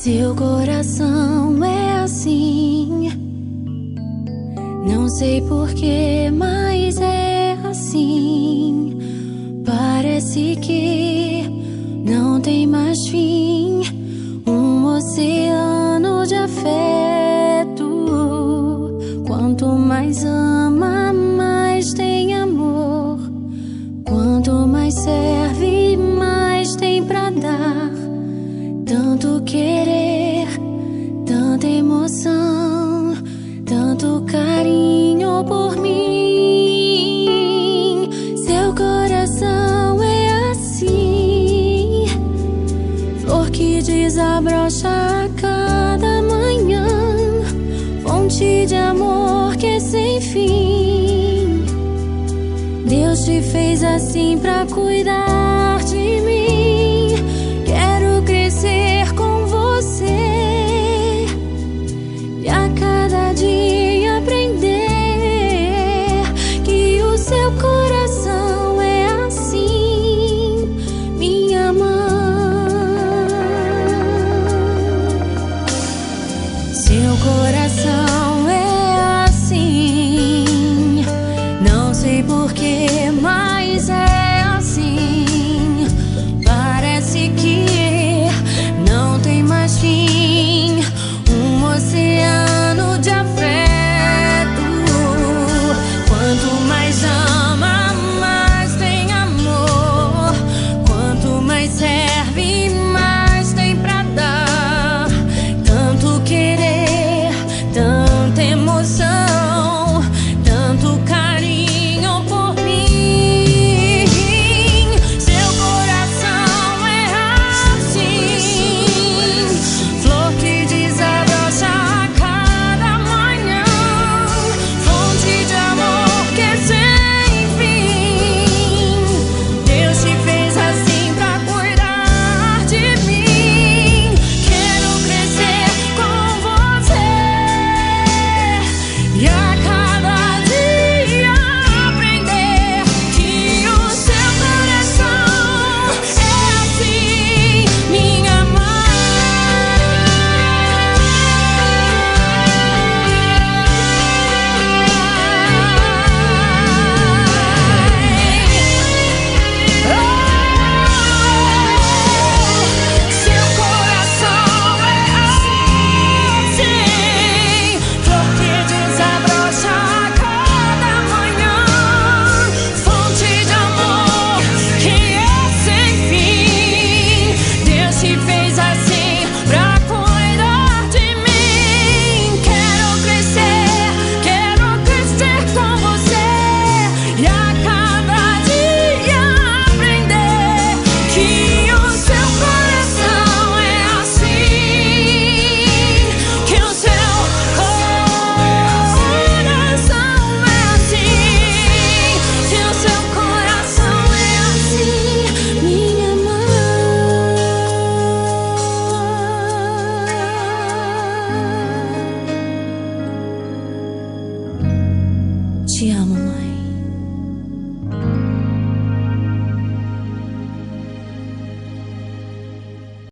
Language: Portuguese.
Seu coração é assim, não sei porquê, mas é assim. Parece que não tem mais fim, um oceano de afeto. Quanto mais ama, mais tem amor. Quanto mais serve, mais tem pra dar. Tanto querer, tanta emoção, tanto carinho por mim. Seu coração é assim, flor que desabrocha a cada manhã, fonte de amor que é sem fim. Deus te fez assim pra cuidar